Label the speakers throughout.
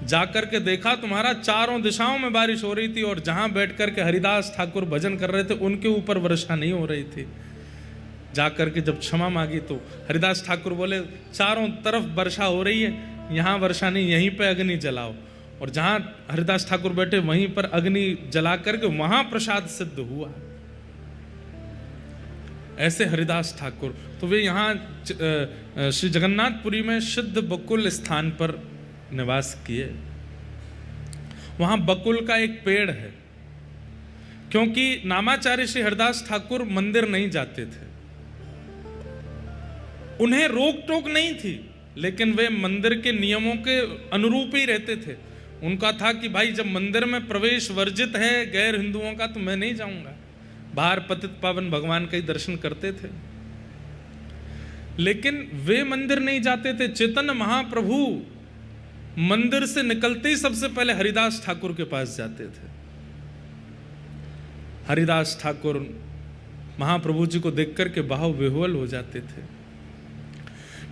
Speaker 1: जाकर के देखा तुम्हारा चारों दिशाओं में बारिश हो रही थी और जहां बैठ कर के हरिदास ठाकुर भजन कर रहे थे उनके ऊपर वर्षा नहीं हो रही थी। जाकर के जब क्षमा मांगी तो हरिदास ठाकुर बोले चारों तरफ वर्षा हो रही है, यहाँ वर्षा नहीं, यहीं पे अग्नि जलाओ। और जहां हरिदास ठाकुर बैठे वहीं पर अग्नि जला करके वहां प्रसाद सिद्ध हुआ। ऐसे हरिदास ठाकुर तो वे यहाँ श्री जगन्नाथपुरी में सिद्ध बकुल स्थान पर निवास किए। वहां बकुल का एक पेड़ है, क्योंकि नामाचार्य श्री हरिदास ठाकुर मंदिर नहीं जाते थे, उन्हें रोक टोक नहीं थी, लेकिन वे मंदिर के नियमों के अनुरूप ही रहते थे। उनका था कि भाई जब मंदिर में प्रवेश वर्जित है गैर हिंदुओं का तो मैं नहीं जाऊंगा। बाहर पतित पावन भगवान का ही दर्शन करते थे, लेकिन वे मंदिर नहीं जाते थे। चैतन्य महाप्रभु मंदिर से निकलते ही सबसे पहले हरिदास ठाकुर के पास जाते थे। हरिदास ठाकुर महाप्रभु जी को देख करके भाव विह्वल हो जाते थे।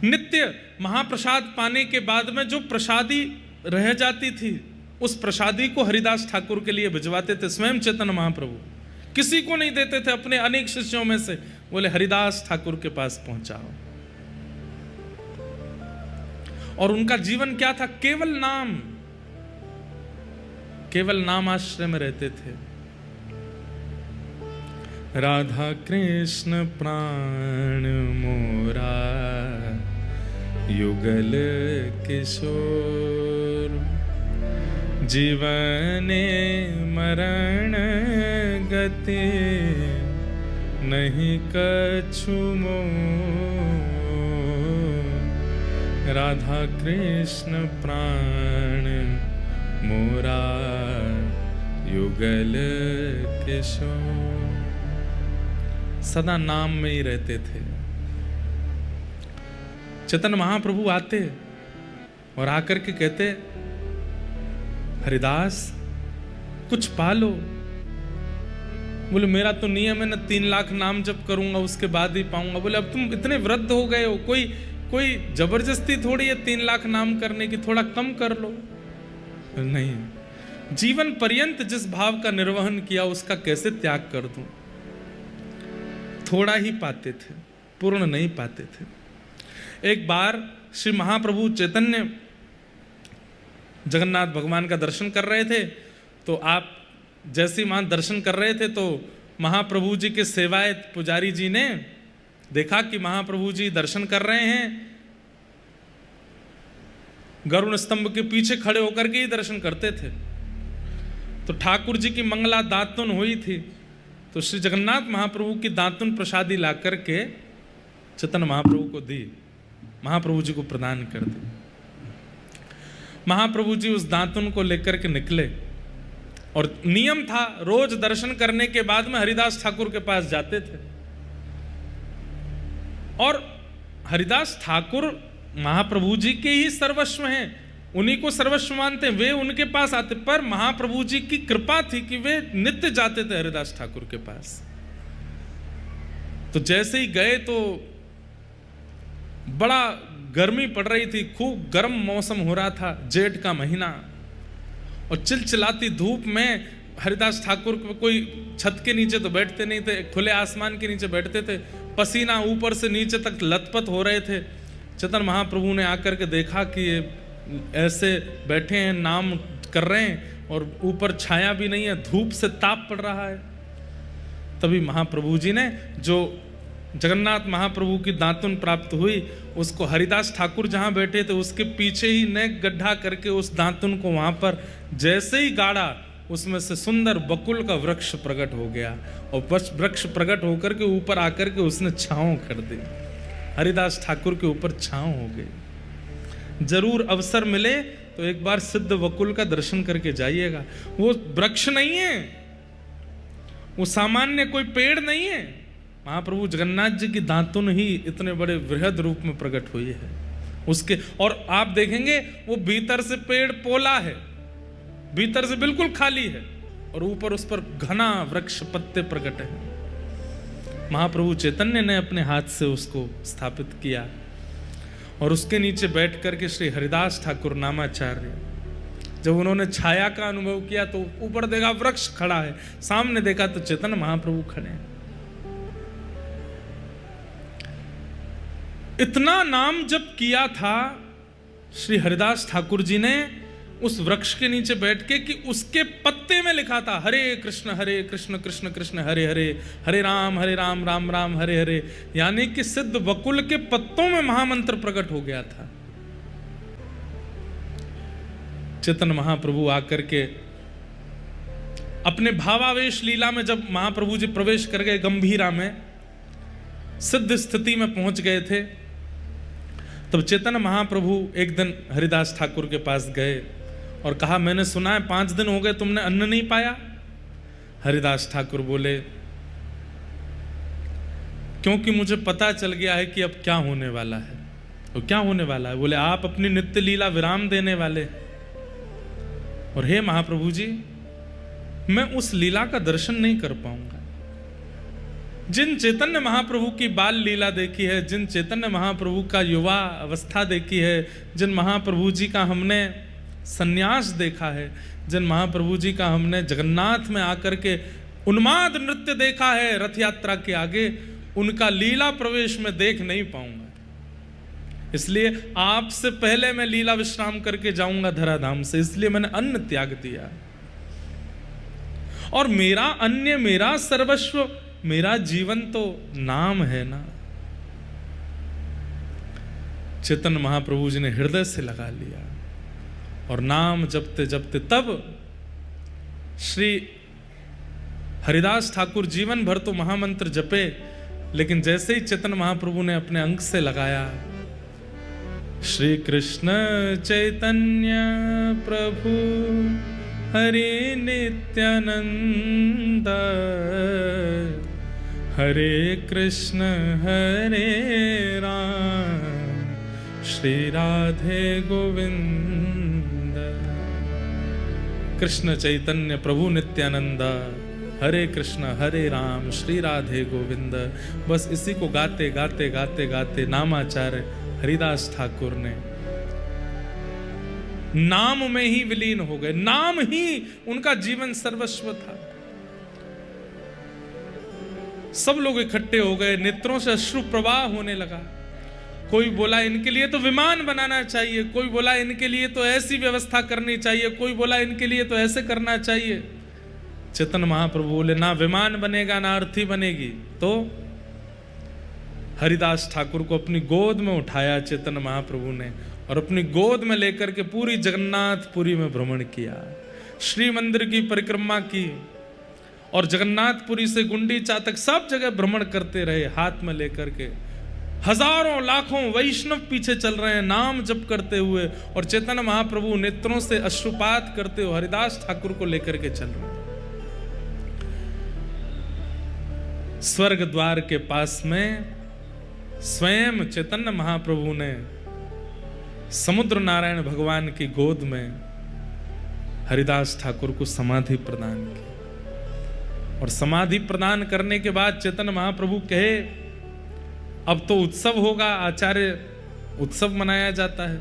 Speaker 1: नित्य महाप्रसाद पाने के बाद में जो प्रसादी रह जाती थी उस प्रसादी को हरिदास ठाकुर के लिए भिजवाते थे स्वयं चैतन्य महाप्रभु, किसी को नहीं देते थे। अपने अनेक शिष्यों में से बोले हरिदास ठाकुर के पास पहुंचाओ। और उनका जीवन क्या था? केवल नाम आश्रय में रहते थे। राधा कृष्ण प्राण मोरा युगल किशोर, जीवने मरण गति नहीं कछु मोर। राधा कृष्ण प्राण मोरा युगल किशोर। सदा नाम में ही रहते थे। चैतन्य महाप्रभु आते और आकर के कहते हरिदास कुछ पालो। बोले मेरा तो नियम है ना 3 लाख नाम जप करूंगा उसके बाद ही पाऊंगा। बोले अब तुम इतने वृद्ध हो गए हो, कोई जबरदस्ती थोड़ी है 3 लाख नाम करने की, थोड़ा कम कर लो। नहीं, जीवन पर्यंत जिस भाव का निर्वहन किया उसका कैसे त्याग कर दूं। थोड़ा ही पाते थे, पूर्ण नहीं पाते थे। एक बार श्री महाप्रभु चैतन्य जगन्नाथ भगवान का दर्शन कर रहे थे, तो आप जैसे वहां दर्शन कर रहे थे तो महाप्रभु जी के सेवायत पुजारी जी ने देखा कि महाप्रभु जी दर्शन कर रहे हैं, गरुड़ स्तंभ के पीछे खड़े होकर के ही दर्शन करते थे। तो ठाकुर जी की मंगला दातुन हुई थी, तो श्री जगन्नाथ महाप्रभु की दातुन प्रसादी ला करके चैतन्य महाप्रभु को दी, महाप्रभु जी को प्रदान कर दी। महाप्रभु जी उस दातुन को लेकर के निकले और नियम था रोज दर्शन करने के बाद में हरिदास ठाकुर के पास जाते थे। और हरिदास ठाकुर महाप्रभु जी के ही सर्वस्व हैं, उन्हीं को सर्वस्व मानते हैं, वे उनके पास आते। पर महाप्रभु जी की कृपा थी कि वे नित्य जाते थे हरिदास ठाकुर के पास। तो जैसे ही गए तो बड़ा गर्मी पड़ रही थी, खूब गर्म मौसम हो रहा था, जेठ का महीना, और चिलचिलाती धूप में हरिदास ठाकुर कोई छत के नीचे तो बैठते नहीं थे, खुले आसमान के नीचे बैठते थे, पसीना ऊपर से नीचे तक लथपथ हो रहे थे। चैतन्य महाप्रभु ने आकर के देखा कि ये ऐसे बैठे हैं, नाम कर रहे हैं और ऊपर छाया भी नहीं है, धूप से ताप पड़ रहा है। तभी महाप्रभु जी ने जो जगन्नाथ महाप्रभु की दातुन प्राप्त हुई उसको हरिदास ठाकुर जहां बैठे थे उसके पीछे ही नेक गड्ढा करके उस दातुन को वहां पर जैसे ही गाड़ा उसमें से सुंदर बकुल का वृक्ष प्रकट हो गया, और वृक्ष प्रकट होकर के ऊपर आकर के उसने छांव कर दी, हरिदास ठाकुर के ऊपर छांव हो गई। जरूर अवसर मिले तो एक बार सिद्ध बकुल का दर्शन करके जाइएगा। वो वृक्ष नहीं है, वो सामान्य कोई पेड़ नहीं है, महाप्रभु जगन्नाथ जी की दातुन ही इतने बड़े वृहद रूप में प्रकट हुई है उसके। और आप देखेंगे वो भीतर से पेड़ पोला है, भीतर से बिल्कुल खाली है, और ऊपर उस पर घना वृक्ष पत्ते प्रकट है। महाप्रभु चैतन्य ने अपने हाथ से उसको स्थापित किया और उसके नीचे बैठ करके श्री हरिदास ठाकुर नामाचार्य जब उन्होंने छाया का अनुभव किया तो ऊपर देखा वृक्ष खड़ा है, सामने देखा तो चैतन्य महाप्रभु खड़े हैं। इतना नाम जप किया था श्री हरिदास ठाकुर जी ने उस वृक्ष के नीचे बैठ के कि उसके पत्ते में लिखा था हरे कृष्ण कृष्ण कृष्ण हरे हरे, हरे राम राम राम हरे हरे। यानी कि सिद्ध बकुल के पत्तों में महामंत्र प्रकट हो गया था। चैतन्य महाप्रभु आकर के अपने भावावेश लीला में जब महाप्रभु जी प्रवेश कर गए, गंभीरा में सिद्ध स्थिति में पहुंच गए थे, तब चैतन्य महाप्रभु एक दिन हरिदास ठाकुर के पास गए और कहा, मैंने सुना है 5 दिन हो गए तुमने अन्न नहीं पाया। हरिदास ठाकुर बोले, क्योंकि मुझे पता चल गया है कि अब क्या होने वाला है। तो क्या होने वाला है? बोले, आप अपनी नित्य लीला विराम देने वाले, और हे महाप्रभु जी, मैं उस लीला का दर्शन नहीं कर पाऊंगा। जिन चैतन्य महाप्रभु की बाल लीला देखी है, जिन चैतन्य महाप्रभु का युवा अवस्था देखी है, जिन महाप्रभु जी का हमने संन्यास देखा है, जिन महाप्रभु जी का हमने जगन्नाथ में आकर के उन्माद नृत्य देखा है रथ यात्रा के आगे, उनका लीला प्रवेश में देख नहीं पाऊंगा। इसलिए आपसे पहले मैं लीला विश्राम करके जाऊंगा धराधाम से, इसलिए मैंने अन्न त्याग दिया। और मेरा अन्य, मेरा सर्वस्व, मेरा जीवन तो नाम है ना। चैतन्य महाप्रभु जी ने हृदय से लगा लिया और नाम जपते जपते तब श्री हरिदास ठाकुर जीवन भर तो महामंत्र जपे, लेकिन जैसे ही चैतन्य महाप्रभु ने अपने अंक से लगाया, श्री कृष्ण चैतन्य प्रभु हरे नित्यानंद, हरे कृष्ण हरे राम, श्री राधे गोविंद। कृष्ण चैतन्य प्रभु नित्यानंद, हरे कृष्ण हरे राम, श्री राधे गोविंद। बस इसी को गाते गाते गाते गाते नामाचार्य हरिदास ठाकुर ने नाम में ही विलीन हो गए। नाम ही उनका जीवन सर्वस्व था। सब लोग इकट्ठे हो गए, नेत्रों से अश्रु प्रवाह होने लगा। कोई बोला इनके लिए तो विमान बनाना चाहिए, कोई बोला इनके लिए तो ऐसी व्यवस्था करनी चाहिए, कोई बोला इनके लिए तो ऐसे करना चाहिए। चैतन्य महाप्रभु बोले, ना विमान बनेगा ना अर्थी बनेगी। तो हरिदास ठाकुर को अपनी गोद में उठाया चैतन्य महाप्रभु ने और अपनी गोद में लेकर के पूरी जगन्नाथपुरी में भ्रमण किया, श्री मंदिर की परिक्रमा की और जगन्नाथपुरी से गुंडीचा तक सब जगह भ्रमण करते रहे हाथ में लेकर के। हजारों लाखों वैष्णव पीछे चल रहे हैं नाम जप करते हुए, और चैतन्य महाप्रभु नेत्रों से अश्रुपात करते हुए हरिदास ठाकुर को लेकर के चल रहे हैं। स्वर्ग द्वार के पास में स्वयं चैतन्य महाप्रभु ने समुद्र नारायण भगवान की गोद में हरिदास ठाकुर को समाधि प्रदान की। और समाधि प्रदान करने के बाद चैतन्य महाप्रभु कहे, अब तो उत्सव होगा। आचार्य उत्सव मनाया जाता है,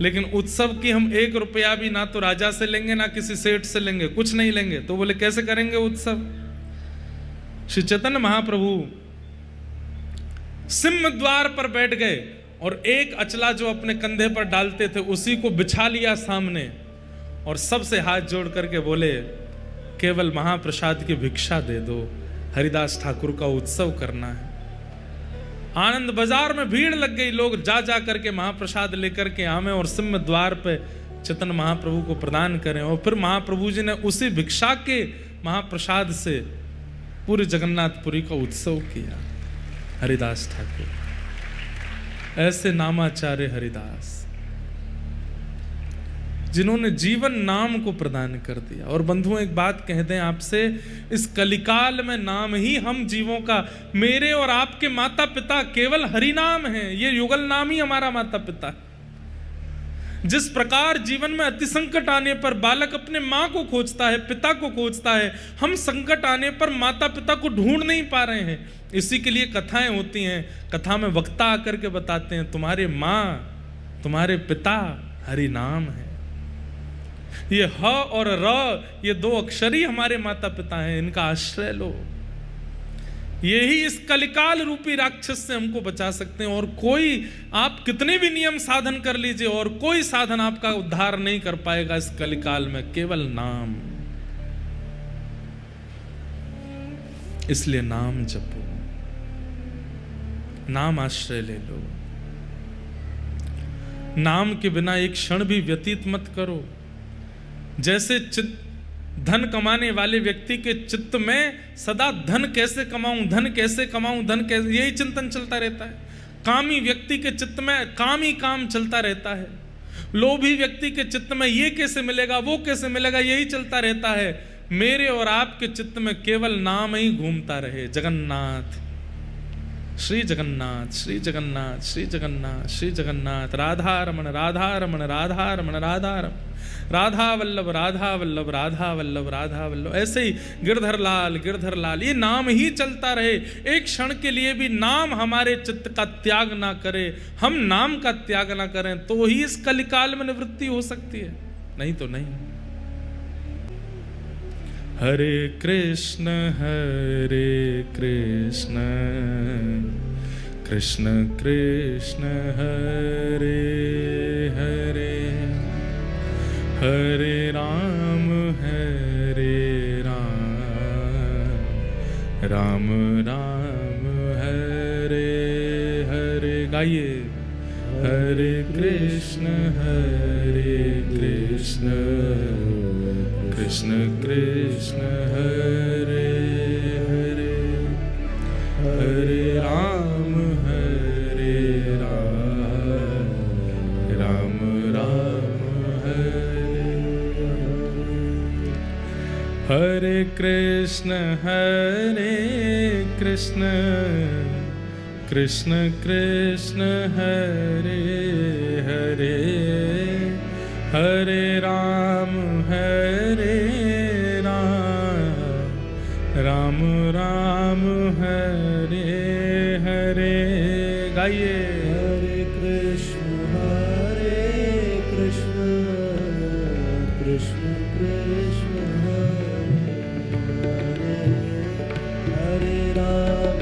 Speaker 1: लेकिन उत्सव की हम 1 रुपया भी ना तो राजा से लेंगे ना किसी सेठ से लेंगे, कुछ नहीं लेंगे। तो बोले कैसे करेंगे उत्सव? श्री चैतन्य महाप्रभु सिंह द्वार पर बैठ गए और एक अचला जो अपने कंधे पर डालते थे उसी को बिछा लिया सामने, और सबसे हाथ जोड़ करके बोले, केवल महाप्रसाद की भिक्षा दे दो, हरिदास ठाकुर का उत्सव करना है। आनंद बाजार में भीड़ लग गई, लोग जा जा करके महाप्रसाद लेकर के आवे और सिंह द्वार पे चैतन्य महाप्रभु को प्रदान करें। और फिर महाप्रभु जी ने उसी भिक्षा के महाप्रसाद से पूरे जगन्नाथपुरी का उत्सव किया। हरिदास ठाकुर ऐसे नामाचार्य हरिदास जिन्होंने जीवन नाम को प्रदान कर दिया। और बंधुओं एक बात कह दें आपसे, इस कलिकाल में नाम ही हम जीवों का, मेरे और आपके माता पिता केवल हरि नाम है। ये युगल नाम ही हमारा माता पिता है। जिस प्रकार जीवन में अति संकट आने पर बालक अपने माँ को खोजता है, पिता को खोजता है, हम संकट आने पर माता पिता को ढूंढ नहीं पा रहे हैं। इसी के लिए कथाएं होती हैं। कथा में वक्ता आकर के बताते हैं, तुम्हारे माँ तुम्हारे पिता हरि नाम है। ये ह और र, ये दो अक्षर ही हमारे माता पिता हैं, इनका आश्रय लो। यही इस कलिकाल रूपी राक्षस से हमको बचा सकते हैं। और कोई, आप कितने भी नियम साधन कर लीजिए और कोई साधन आपका उद्धार नहीं कर पाएगा इस कलिकाल में, केवल नाम। इसलिए नाम जपो, नाम आश्रय ले लो। नाम के बिना एक क्षण भी व्यतीत मत करो। जैसे धन कमाने वाले व्यक्ति के चित्त में सदा धन कैसे कमाऊं, धन कैसे कमाऊं, धन कैसे, यही चिंतन चलता रहता है। कामी व्यक्ति के चित्त में काम ही काम चलता रहता है। लोभी व्यक्ति के चित्त में ये कैसे मिलेगा, वो कैसे मिलेगा, यही चलता रहता है। मेरे और आपके चित्त में केवल नाम ही घूमता रहे। जगन्नाथ, श्री जगन्नाथ, श्री जगन्नाथ, श्री जगन्नाथ, श्री जगन्नाथ, राधा रमण, राधा रमण, राधा रमण, राधा रमण, राधा वल्लभ, राधा वल्लभ, राधा वल्लभ, राधा वल्लभ। ऐसे ही गिरधर लाल, गिरधर लाल, ये नाम ही चलता रहे। एक क्षण के लिए भी नाम हमारे चित्त का त्याग ना करे, हम नाम का त्याग ना करें, तो ही इस कलिकाल में निवृत्ति हो सकती है, नहीं तो नहीं। हरे कृष्ण कृष्ण कृष्ण हरे हरे, हरे राम राम राम हरे हरे। गाइए, हरे कृष्ण कृष्ण कृष्ण हरे हरे, हरे राम राम राम हरे। हरे कृष्ण कृष्ण कृष्ण हरे हरे, हरे राम राम राम हरे हरे। गाइए,
Speaker 2: हरे कृष्ण कृष्ण कृष्ण हरे हरे, हरे राम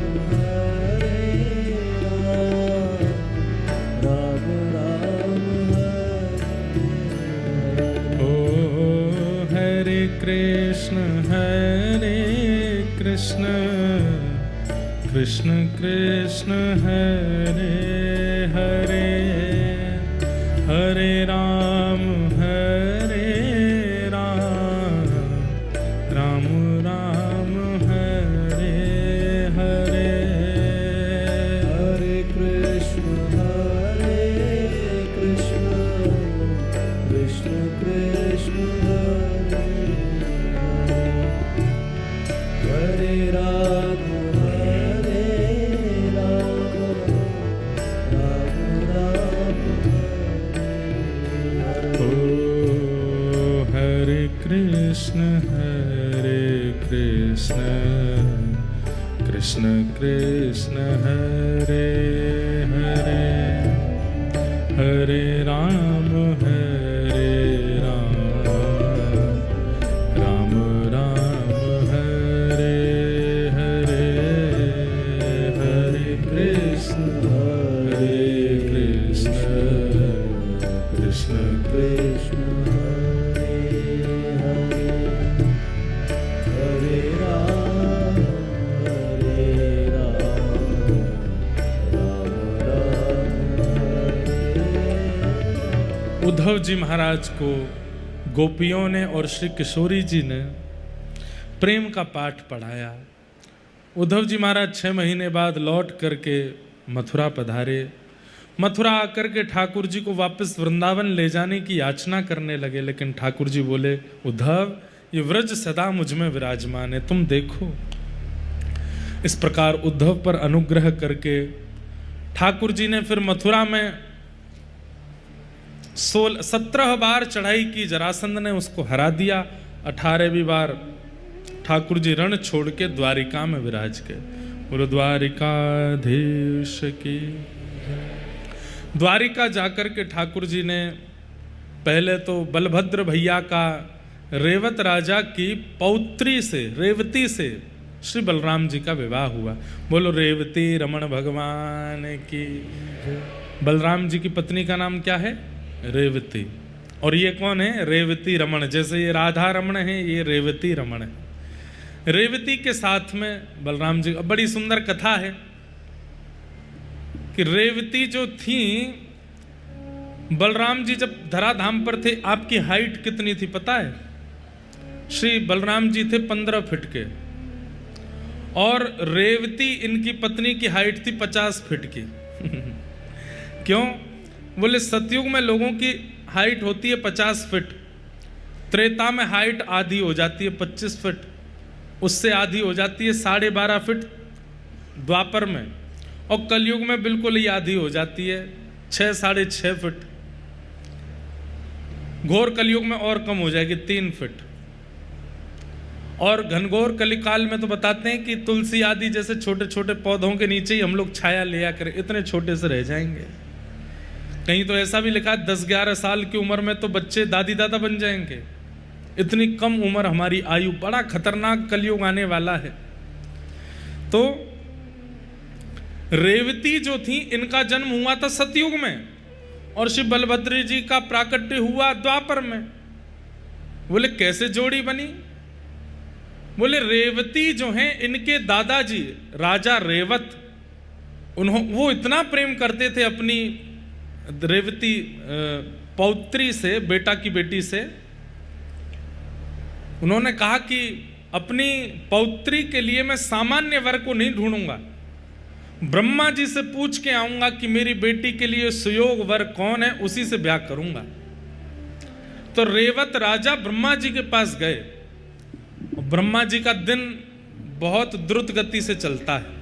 Speaker 2: राम राम हरे।
Speaker 1: ओ हरे कृष्ण कृष्ण कृष्ण हरे हरे, हरे राम राम राम हरे हरे।
Speaker 2: हरे कृष्ण कृष्ण कृष्ण हरे हरे, हरे राम
Speaker 1: कृष्ण कृष्ण हरे हरे, हरे राम राम राम हरे हरे, हरे कृष्ण कृष्ण
Speaker 2: कृष्ण हरे हरे, हरे राम
Speaker 1: उद्धव जी महाराज को गोपियों ने और श्री किशोरी जी ने प्रेम का पाठ पढ़ाया। उद्धव जी महाराज 6 महीने बाद लौट करके मथुरा पधारे। मथुरा आकर के ठाकुर जी को वापस वृंदावन ले जाने की याचना करने लगे, लेकिन ठाकुर जी बोले, उद्धव, ये व्रज सदा मुझ में विराजमान है, तुम देखो। इस प्रकार उद्धव पर अनुग्रह करके ठाकुर जी ने फिर मथुरा में 17 बार चढ़ाई की। जरासंध ने उसको हरा दिया। 18वीं बार ठाकुर जी रण छोड़ के द्वारिका में विराज गए। बोलो द्वारिकाधीश की। द्वारिका जाकर के ठाकुर जी ने पहले तो बलभद्र भैया का रेवत राजा की पौत्री से, रेवती से श्री बलराम जी का विवाह हुआ। बोलो रेवती रमण भगवान की। बलराम जी की पत्नी का नाम क्या है? रेवती। और ये कौन है? रेवती रमण। जैसे ये राधा रमण है, ये रेवती रमण है। रेवती के साथ में बलराम जी, बड़ी सुंदर कथा है कि रेवती जो थी, बलराम जी जब धराधाम पर थे, आपकी हाइट कितनी थी पता है? श्री बलराम जी थे 15 फीट के, और रेवती इनकी पत्नी की हाइट थी 50 फीट की। क्यों? बोले सतयुग में लोगों की हाइट होती है 50 फीट, त्रेता में हाइट आधी हो जाती है 25 फीट, उससे आधी हो जाती है 12.5 फीट द्वापर में, और कलयुग में बिल्कुल ही आधी हो जाती है 6 साढ़े 6 फीट। घोर कलयुग में और कम हो जाएगी 3 फीट। और घनघोर कलिकाल में तो बताते हैं कि तुलसी आदि जैसे छोटे छोटे पौधों के नीचे ही हम लोग छाया लिया करें, इतने छोटे से रह जाएंगे। कहीं तो ऐसा भी लिखा है 10-11 साल की उम्र में तो बच्चे दादी दादा बन जाएंगे। इतनी कम उम्र हमारी आयु, बड़ा खतरनाक कलयुग आने वाला है। तो रेवती जो थी, इनका जन्म हुआ था सतयुग में, और श्री बलभद्र जी का प्राकट्य हुआ द्वापर में। बोले कैसे जोड़ी बनी? बोले रेवती जो हैं, इनके दादाजी राजा रेवत, वो इतना प्रेम करते थे अपनी रेवती पौत्री से, बेटा की बेटी से। उन्होंने कहा कि अपनी पौत्री के लिए मैं सामान्य वर को नहीं ढूंढूंगा, ब्रह्मा जी से पूछ के आऊंगा कि मेरी बेटी के लिए सुयोग वर कौन है, उसी से ब्याह करूंगा। तो रेवत राजा ब्रह्मा जी के पास गए। ब्रह्मा जी का दिन बहुत द्रुत गति से चलता है।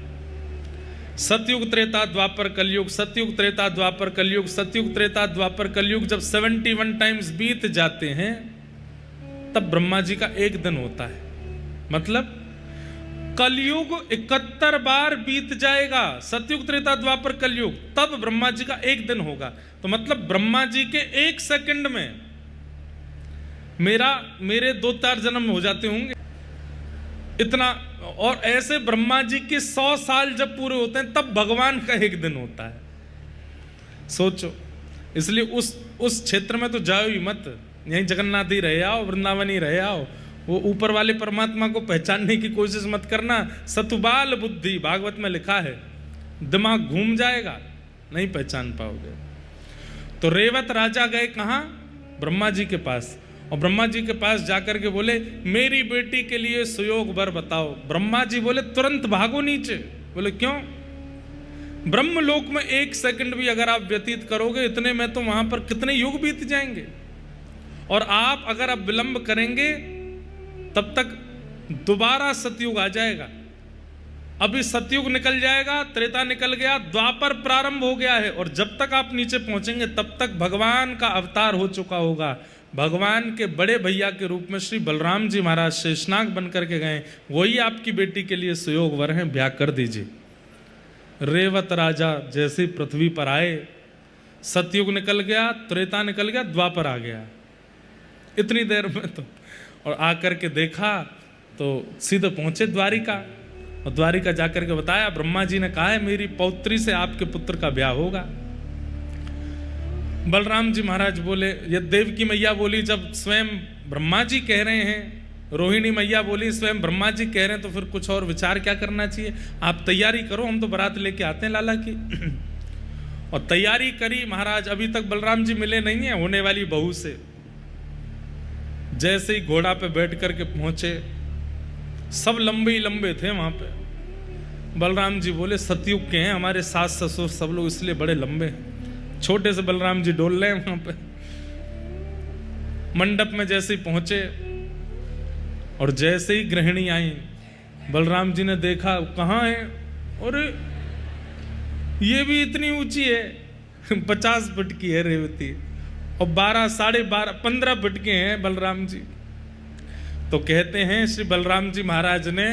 Speaker 1: सतयुग त्रेता द्वापर कलयुग, सतयुग त्रेता द्वापर कलयुग, सतयुग त्रेता द्वापर कलयुग। जब 71 टाइम्स बीत जाते हैं, तब ब्रह्मा जी का एक दिन होता है। मतलब कलयुग 71 बार बीत जाएगा, सतयुग त्रेता द्वापर कलयुग, तब ब्रह्मा जी का एक दिन होगा। तो मतलब ब्रह्मा जी के 1 सेकंड में मेरे 2-4 जन्म हो जाते होंगे, इतना। और ऐसे ब्रह्मा जी के 100 साल जब पूरे होते हैं, तब भगवान का एक दिन होता है। सोचो, इसलिए उस क्षेत्र में तो जाओ ही मत, यहीं जगन्नाथ ही रहे आओ, वृंदावन ही रहे आओ। वो ऊपर वाले परमात्मा को पहचानने की कोशिश मत करना। सतुबाल बुद्धि, भागवत में लिखा है, दिमाग घूम जाएगा, नहीं पहचान पाओगे। तो रेवत राजा गए कहाँ? ब्रह्मा जी के पास। और ब्रह्मा जी के पास जाकर के बोले मेरी बेटी के लिए सुयोग वर बताओ। ब्रह्मा जी बोले तुरंत भागो नीचे। बोले क्यों? ब्रह्मलोक में 1 सेकंड भी अगर आप व्यतीत करोगे, इतने में तो वहां पर कितने युग बीत जाएंगे। और आप अगर अब विलंब करेंगे, तब तक दोबारा सतयुग आ जाएगा। अभी सतयुग निकल जाएगा, त्रेता निकल गया, द्वापर प्रारंभ हो गया है। और जब तक आप नीचे पहुंचेंगे, तब तक भगवान का अवतार हो चुका होगा। भगवान के बड़े भैया के रूप में श्री बलराम जी महाराज शेषनाग बन करके गए, वही आपकी बेटी के लिए सुयोग वर हैं, ब्याह कर दीजिए। रेवत राजा जैसे पृथ्वी पर आए, सतयुग निकल गया, त्रेता निकल गया, द्वापर आ गया इतनी देर में तो। और आकर के देखा तो सीधे पहुंचे द्वारिका, और द्वारिका जाकर के बताया ब्रह्मा जी ने कहा है मेरी पौत्री से आपके पुत्र का ब्याह होगा। बलराम जी महाराज बोले, ये देव की मैया बोली जब स्वयं ब्रह्मा जी कह रहे हैं, रोहिणी मैया बोली स्वयं ब्रह्मा जी कह रहे हैं, तो फिर कुछ और विचार क्या करना चाहिए? आप तैयारी करो, हम तो बारात लेके आते हैं लाला की। और तैयारी करी महाराज। अभी तक बलराम जी मिले नहीं है होने वाली बहू से। जैसे ही घोड़ा पे बैठ करके पहुंचे, सब लंबे ही लंबे थे वहां पे। बलराम जी बोले सतयुग के हैं, हमारे सास ससुर सब लोग इसलिए बड़े लंबे हैं। छोटे से बलराम जी डोल रहे हैं वहां पे। मंडप में जैसे ही पहुंचे और जैसे ही गृहिणी आई, बलराम जी ने देखा कहाँ है, और ये भी इतनी ऊंची है, 50 फुट की है रेवती, और 12, साढ़े 12, 15 फुट के हैं बलराम जी। तो कहते हैं श्री बलराम जी महाराज ने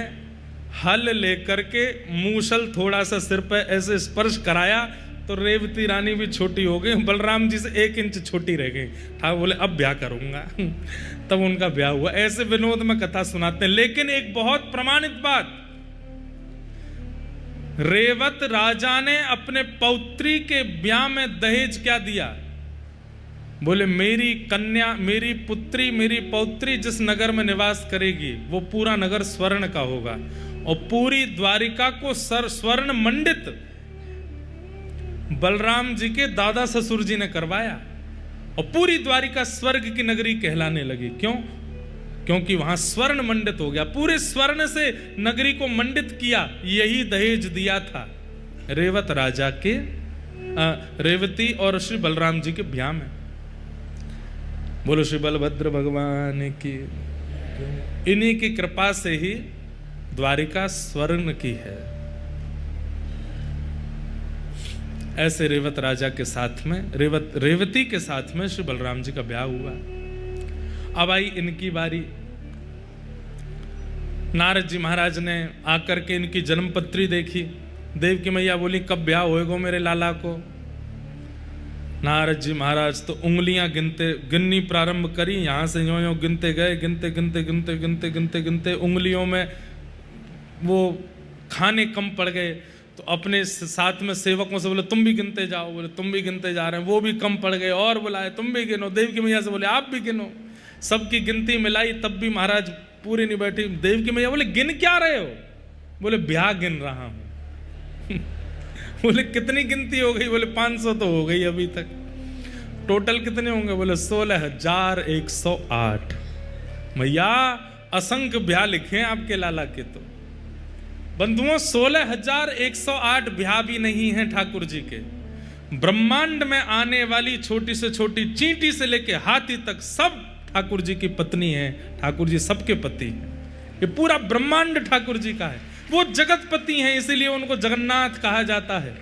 Speaker 1: हल लेकर के मूसल थोड़ा सा सिर पे ऐसे स्पर्श कराया, तो रेवती रानी भी छोटी हो गई, बलराम जी से 1 इंच छोटी रह गई। ठाकुर बोले अब ब्याह करूंगा। तब उनका ब्याह हुआ। ऐसे विनोद में कथा सुनाते हैं। लेकिन एक बहुत प्रमाणित बात, रेवत राजा ने अपने पौत्री के ब्याह में दहेज क्या दिया? बोले मेरी कन्या, मेरी पुत्री, मेरी पौत्री जिस नगर में निवास करेगी वो पूरा नगर स्वर्ण का होगा और पूरी द्वारिका को स्वर्ण मंडित बलराम जी के दादा ससुर जी ने करवाया और पूरी द्वारिका स्वर्ग की नगरी कहलाने लगी। क्यों? क्योंकि वहां स्वर्ण मंडित हो गया। पूरे स्वर्ण से नगरी को मंडित किया। यही दहेज दिया था रेवत राजा के रेवती और श्री बलराम जी के ब्याह में। बोलो श्री बलभद्र भगवान की। इन्हीं की कृपा से ही द्वारिका स्वर्ण की है। ऐसे रेवत राजा के साथ में, रेवती के साथ में श्री बलराम जी का ब्याह हुआ। अब आई इनकी बारी। नारद जी महाराज ने आकर के इनकी जन्मपत्री देखी। देवकी मैया बोली कब ब्याह होएगा मेरे लाला को? नारद जी महाराज तो उंगलियां गिननी प्रारंभ करी। यहां से यों यों गिनते गए, गिनते उंगलियों में वो खाने कम पड़ गए। तो अपने साथ में सेवकों से बोले तुम भी गिनते जाओ। बोले तुम भी गिनते जा रहे हैं। वो भी कम पड़ गए और बुलाए तुम भी गिनो। देवकी मैया से बोले आप भी गिनो। सबकी गिनती मिलाई तब भी महाराज पूरी नहीं बैठी। देवकी मैया बोले गिन क्या रहे हो? बोले ब्याह गिन रहा हूं। बोले कितनी गिनती हो गई? बोले 500 तो हो गई अभी तक। टोटल कितने होंगे? बोले 16,108। मैया असंख्य ब्याह लिखे हैं आपके लाला के। तो बंधुओं 16,108 ब्याह भी नहीं है ठाकुर जी के। ब्रह्मांड में आने वाली छोटी से छोटी चींटी से लेके हाथी तक सब ठाकुर जी की पत्नी है। ठाकुर जी सबके पति हैं। ये पूरा ब्रह्मांड ठाकुर जी का है। वो जगत पति हैं, इसीलिए उनको जगन्नाथ कहा जाता है।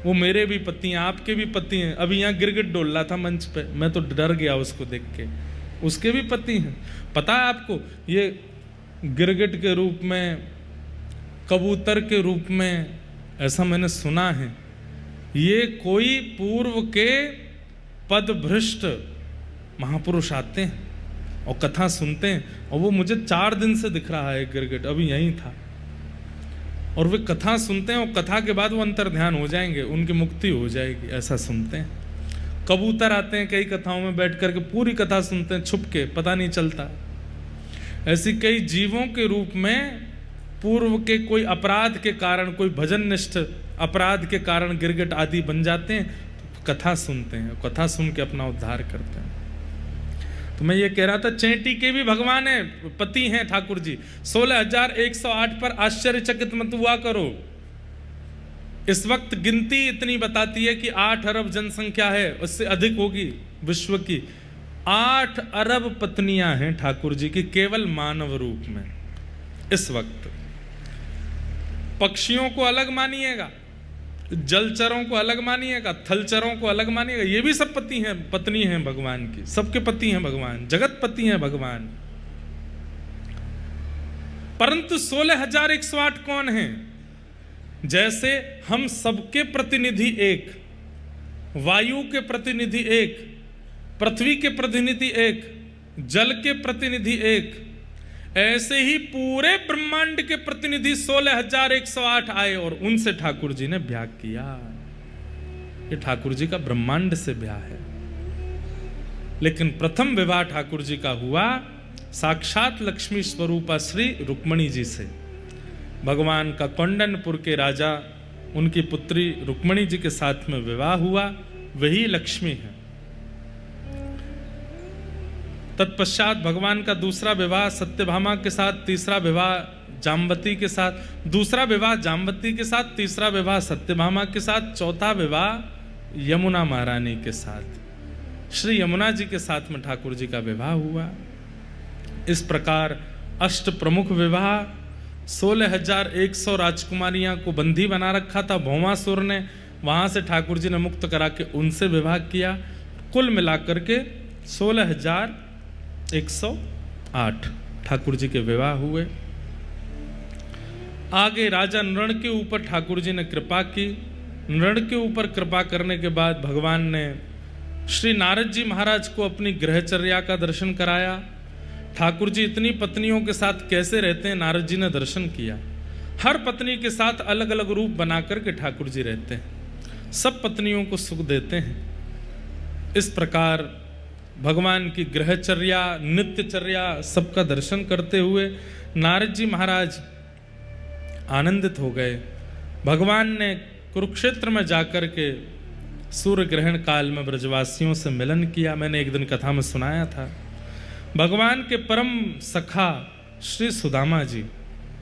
Speaker 1: वो मेरे भी पति हैं, आपके भी पति हैं। अभी यहाँ गिरगिट डोल रहा था मंच पे, मैं तो डर गया उसको देख के। उसके भी पति हैं। पता है आपको, ये गिरगिट के रूप में, कबूतर के रूप में, ऐसा मैंने सुना है, ये कोई पूर्व के पदभ्रष्ट महापुरुष आते हैं और कथा सुनते हैं। और वो मुझे 4 दिन से दिख रहा है गिरगिट, अभी यहीं था। और वे कथा सुनते हैं और कथा के बाद वो अंतर ध्यान हो जाएंगे, उनकी मुक्ति हो जाएगी, ऐसा सुनते हैं। कबूतर आते हैं कई कथाओं में, बैठ करके पूरी कथा सुनते हैं छुप के, पता नहीं चलता। ऐसी कई जीवों के रूप में पूर्व के कोई अपराध के कारण, कोई भजन निष्ठ अपराध के कारण गिरगिट आदि बन जाते हैं। तो कथा सुनते हैं, कथा सुन के अपना उद्धार करते हैं। तो मैं ये कह रहा था, चेंटी के भी भगवान है, पति हैं ठाकुर जी। 16,108 पर आश्चर्यचकित मत हुआ करो। इस वक्त गिनती इतनी बताती है कि 8 अरब जनसंख्या है, उससे अधिक होगी विश्व की। 8 अरब पत्नियां हैं ठाकुर जी की केवल मानव रूप में। इस वक्त पक्षियों को अलग मानिएगा, जलचरों को अलग मानिएगा, थलचरों को अलग मानिएगा, ये भी सब पति हैं, पत्नी हैं भगवान की। सबके पति हैं भगवान, जगत पति हैं भगवान। परंतु 16,108 कौन हैं? जैसे हम सबके प्रतिनिधि एक, वायु के प्रतिनिधि एक, पृथ्वी के प्रतिनिधि एक, जल के प्रतिनिधि एक, ऐसे ही पूरे ब्रह्मांड के प्रतिनिधि 16,108 आए और उनसे ठाकुर जी ने ब्याह किया। ये ठाकुर जी का ब्रह्मांड से ब्याह है। लेकिन प्रथम विवाह ठाकुर जी का हुआ साक्षात लक्ष्मी स्वरूपा श्री रुक्मणी जी से। भगवान का कौंडनपुर के राजा, उनकी पुत्री रुक्मणी जी के साथ में विवाह हुआ, वही लक्ष्मी है। तत्पश्चात भगवान का दूसरा विवाह सत्यभामा के साथ, तीसरा विवाह जाम्बती के साथ, दूसरा विवाह जाम्बती के साथ, तीसरा विवाह सत्यभामा के साथ, चौथा विवाह यमुना महारानी के साथ, श्री यमुना जी के साथ में ठाकुर जी का विवाह हुआ। इस प्रकार अष्ट प्रमुख विवाह, 16,100 राजकुमारियां को बंदी बना रखा था भौमासुर ने, वहां से ठाकुर जी ने मुक्त करा के उनसे विवाह किया। कुल मिलाकर के 16,108 ठाकुर जी के विवाह हुए। आगे राजा नृण के ऊपर ठाकुर जी ने कृपा की नृण के ऊपर कृपा करने के बाद भगवान ने श्री नारद जी महाराज को अपनी गृहचर्या का दर्शन कराया। ठाकुर जी इतनी पत्नियों के साथ कैसे रहते हैं, नारद जी ने दर्शन किया। हर पत्नी के साथ अलग अलग रूप बना करके ठाकुर जी रहते हैं, सब पत्नियों को सुख देते हैं। इस प्रकार भगवान की गृहचर्या, नित्यचर्या सबका दर्शन करते हुए नारद जी महाराज आनंदित हो गए। भगवान ने कुरुक्षेत्र में जाकर के सूर्य ग्रहण काल में ब्रजवासियों से मिलन किया। मैंने एक दिन कथा में सुनाया था। भगवान के परम सखा श्री सुदामा जी,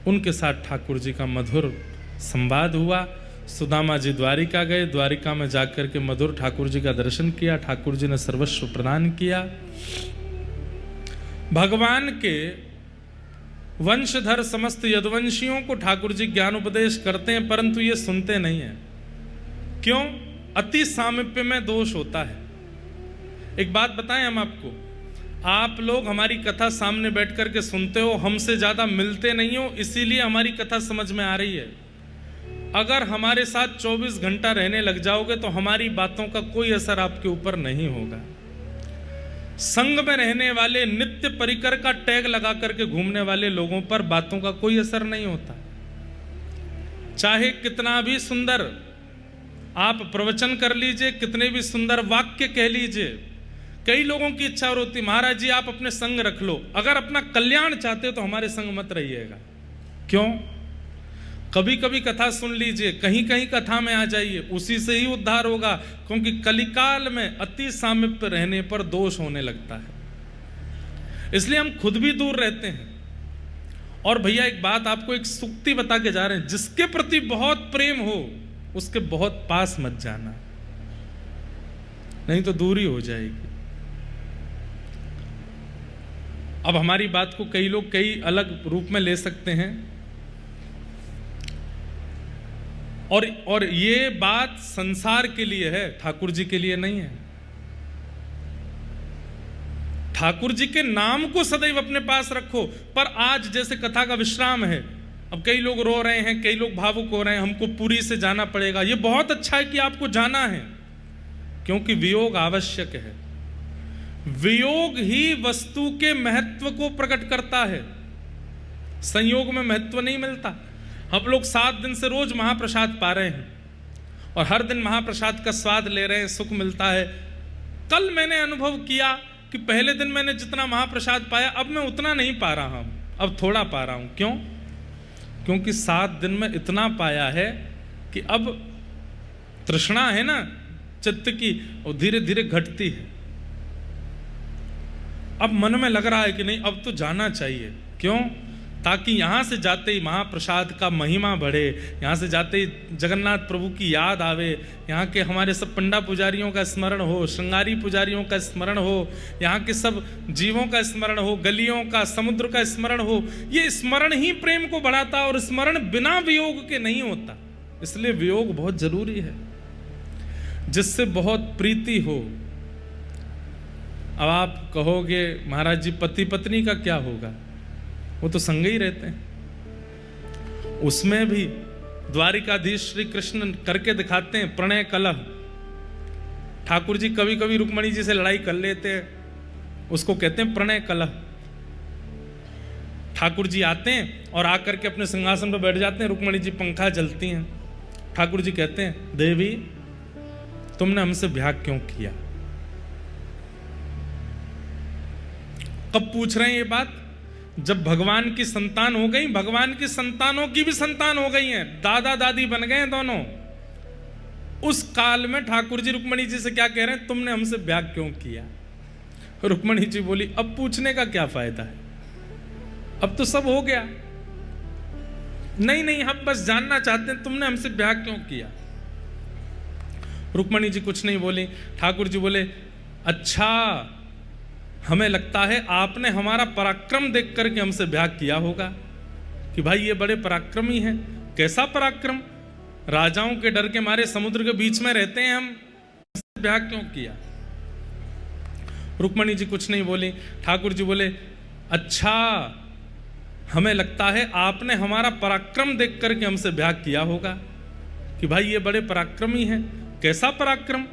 Speaker 1: उनके साथ ठाकुर जी का मधुर संवाद हुआ। सुदामा जी द्वारिका गए, द्वारिका में जाकर के मधुर ठाकुर जी का दर्शन किया। ठाकुर जी ने सर्वस्व प्रदान किया। भगवान के वंशधर समस्त यदुवंशियों को ठाकुर जी ज्ञान उपदेश करते हैं, परंतु ये सुनते नहीं हैं। क्यों? अति सामीप्य में दोष होता है। एक बात बताएं हम आपको, आप लोग हमारी कथा सामने बैठ करके सुनते हो, हमसे ज्यादा मिलते नहीं हो, इसीलिए हमारी कथा समझ में आ रही है। अगर हमारे साथ 24 घंटा रहने लग जाओगे तो हमारी बातों का कोई असर आपके ऊपर नहीं होगा। संग में रहने वाले, नित्य परिकर का टैग लगा करके घूमने वाले लोगों पर बातों का कोई असर नहीं होता। चाहे कितना भी सुंदर आप प्रवचन कर लीजिए, कितने भी सुंदर वाक्य कह लीजिए, कई लोगों की इच्छा होती, महाराज जी आप अपने संग रख लो, अगर अपना कल्याण चाहते हो तो हमारे संग मत रहिएगा। क्यों? कभी कभी कथा सुन लीजिए, कहीं कहीं कथा में आ जाइए, उसी से ही उद्धार होगा। क्योंकि कलिकाल में अति सामीप्य रहने पर दोष होने लगता है, इसलिए हम खुद भी दूर रहते हैं। और भैया एक बात आपको, एक सूक्ति बता के जा रहे हैं, जिसके प्रति बहुत प्रेम हो उसके बहुत पास मत जाना, नहीं तो दूरी हो जाएगी। अब हमारी बात को कई लोग कई अलग रूप में ले सकते हैं, और ये बात संसार के लिए है, ठाकुर जी के लिए नहीं है। ठाकुर जी के नाम को सदैव अपने पास रखो। पर आज जैसे कथा का विश्राम है, अब कई लोग रो रहे हैं, कई लोग भावुक हो रहे हैं, हमको पुरी से जाना पड़ेगा। ये बहुत अच्छा है कि आपको जाना है, क्योंकि वियोग आवश्यक है। वियोग ही वस्तु के महत्व को प्रकट करता है, संयोग में महत्व नहीं मिलता। हम लोग 7 दिन से रोज महाप्रसाद पा रहे हैं और हर दिन महाप्रसाद का स्वाद ले रहे हैं, सुख मिलता है। कल मैंने अनुभव किया कि पहले दिन मैंने जितना महाप्रसाद पाया, अब मैं उतना नहीं पा रहा हूं, अब थोड़ा पा रहा हूं। क्यों? क्योंकि 7 दिन में इतना पाया है कि अब तृष्णा है ना चित्त की, और धीरे धीरे घटती है। अब मन में लग रहा है कि नहीं, अब तो जाना चाहिए। क्यों? ताकि यहां से जाते ही महाप्रसाद का महिमा बढ़े, यहां से जाते ही जगन्नाथ प्रभु की याद आवे, यहाँ के हमारे सब पंडा पुजारियों का स्मरण हो, श्रृंगारी पुजारियों का स्मरण हो, यहाँ के सब जीवों का स्मरण हो, गलियों का, समुद्र का स्मरण हो। ये स्मरण ही प्रेम को बढ़ाता, और स्मरण बिना वियोग के नहीं होता। इसलिए वियोग बहुत जरूरी है, जिससे बहुत प्रीति हो। अब आप कहोगे महाराज जी पति पत्नी का क्या होगा, वो तो संग ही रहते हैं। उसमें भी द्वारिकाधीश श्री कृष्ण करके दिखाते हैं प्रणय कलह। ठाकुर जी कभी कभी रुक्मणी जी से लड़ाई कर लेते हैं, उसको कहते हैं प्रणय कलह। ठाकुर जी आते हैं और आकर के अपने सिंहासन पर बैठ जाते हैं, रुक्मणी जी पंखा जलती हैं। ठाकुर जी कहते हैं देवी तुमने हमसे ब्याह क्यों किया? कब पूछ रहे हैं ये बात? जब भगवान की संतान हो गई, भगवान की संतानों की भी संतान हो गई हैं, दादा दादी बन गए हैं दोनों। उस काल में ठाकुर जी रुक्मणी जी से क्या कह रहे हैं, तुमने हमसे ब्याह क्यों किया? रुक्मणी जी बोली अब पूछने का क्या फायदा है, अब तो सब हो गया। नहीं नहीं, हम बस जानना चाहते हैं तुमने हमसे ब्याह क्यों किया। रुक्मणी जी कुछ नहीं बोली। ठाकुर जी बोले अच्छा, हमें लगता है आपने हमारा पराक्रम देख करके हमसे ब्याह किया होगा, कि भाई ये बड़े पराक्रमी हैं। कैसा पराक्रम? राजाओं के डर के मारे समुद्र के बीच में रहते हैं, हम ब्याह क्यों किया? रुक्मणी जी कुछ नहीं बोली। ठाकुर जी बोले अच्छा, हमें लगता है आपने हमारा पराक्रम देख करके हमसे ब्याह किया होगा, कि भाई ये बड़े पराक्रमी हैं। कैसा पराक्रम?